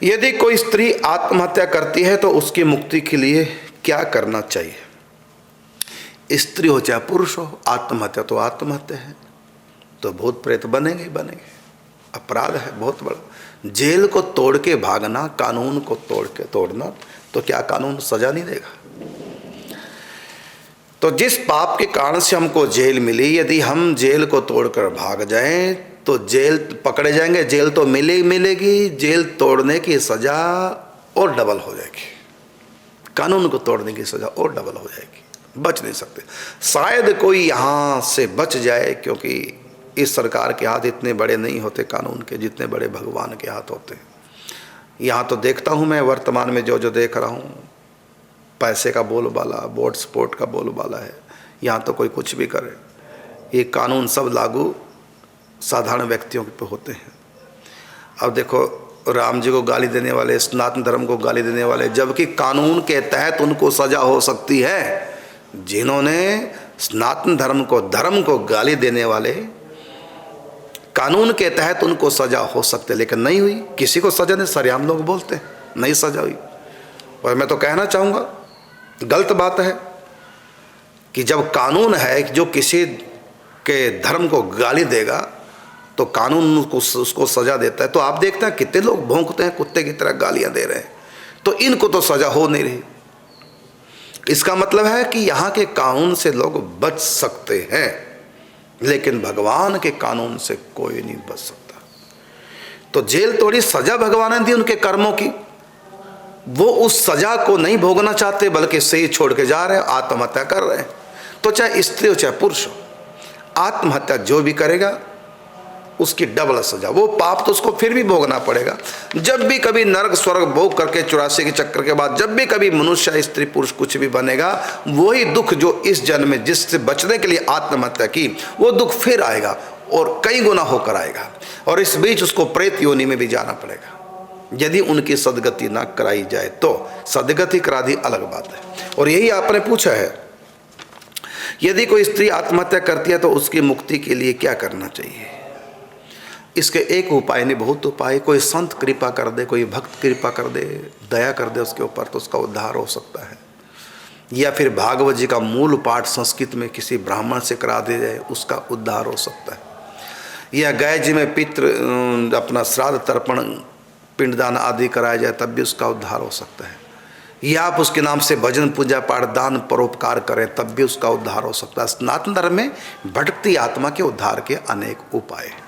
यदि कोई स्त्री आत्महत्या करती है तो उसकी मुक्ति के लिए क्या करना चाहिए? स्त्री हो चाहे पुरुष हो, आत्महत्या तो आत्महत्या है, तो भूत प्रेत बनेंगे ही बनेंगे। अपराध है बहुत बड़ा। जेल को तोड़ के भागना, कानून को तोड़ना, तो क्या कानून सजा नहीं देगा? तो जिस पाप के कारण से हमको जेल मिली, यदि हम जेल को तोड़कर भाग जाएं तो जेल पकड़े जाएंगे, जेल तो मिलेगी, जेल तोड़ने की सजा और डबल हो जाएगी, कानून को तोड़ने की सजा और डबल हो जाएगी, बच नहीं सकते। शायद कोई यहाँ से बच जाए, क्योंकि इस सरकार के हाथ इतने बड़े नहीं होते कानून के जितने बड़े भगवान के हाथ होते हैं। यहाँ तो देखता हूँ मैं वर्तमान में जो देख रहा हूँ, पैसे का बोलबाला, वोट सपोर्ट का बोलबाला है। यहाँ तो कोई कुछ भी करे, ये कानून सब लागू साधारण व्यक्तियों पे होते हैं। अब देखो, राम जी को गाली देने वाले, सनातन धर्म को गाली देने वाले, जबकि कानून के तहत उनको सजा हो सकती है। जिन्होंने सनातन धर्म को गाली देने वाले, कानून के तहत उनको सजा हो सकती है, लेकिन नहीं हुई। किसी को सजा नहीं, सरेआम लोग बोलते हैं नहीं सजा हुई। और मैं तो कहना चाहूँगा, गलत बात है कि जब कानून है कि जो किसी के धर्म को गाली देगा तो कानून उसको सजा देता है, तो आप देखते हैं कितने लोग भौंकते हैं, कुत्ते की तरह गालियां दे रहे हैं, तो इनको तो सजा हो नहीं रही। इसका मतलब है कि यहाँ के कानून से लोग बच सकते हैं, लेकिन भगवान के कानून से कोई नहीं बच सकता। तो जेल तोड़ी, सजा भगवान ने दी उनके कर्मों की, वो उस सजा को नहीं भोगना चाहते, बल्कि सही छोड़ के जा रहे हैं, आत्महत्या कर रहे हैं। तो चाहे स्त्री हो चाहे पुरुष हो, आत्महत्या जो भी करेगा उसकी डबल सजा, वो पाप तो उसको फिर भी भोगना पड़ेगा। जब भी कभी नरक स्वर्ग भोग करके 84 के चक्कर के बाद जब भी कभी मनुष्य स्त्री पुरुष कुछ भी बनेगा, वही दुख जो इस जन्म में जिससे बचने के लिए आत्महत्या की, वो दुख फिर आएगा और कई गुना होकर आएगा, और इस बीच उसको प्रेत योनि में भी जाना पड़ेगा यदि उनकी सदगति ना कराई जाए तो। सदगति करा दी अलग बात है। और यही आपने पूछा है, यदि कोई स्त्री आत्महत्या करती है तो उसकी मुक्ति के लिए क्या करना चाहिए? इसके एक उपाय नहीं, बहुत उपाय। कोई संत कृपा कर दे, कोई भक्त कृपा कर दे, दया कर दे उसके ऊपर, तो उसका उद्धार हो सकता है। या फिर भागवत जी का मूल पाठ संस्कृत में किसी ब्राह्मण से करा दे जाए, उसका उद्धार हो सकता है। या गाय जी में पितृ अपना श्राद्ध तर्पण पिंडदान आदि कराया जाए, तब भी उसका उद्धार हो सकता है। या आप उसके नाम से भजन पूजा पाठ दान परोपकार करें, तब भी उसका उद्धार हो सकता है। सनातन धर्म में भटकती आत्मा के उद्धार के अनेक उपाय हैं।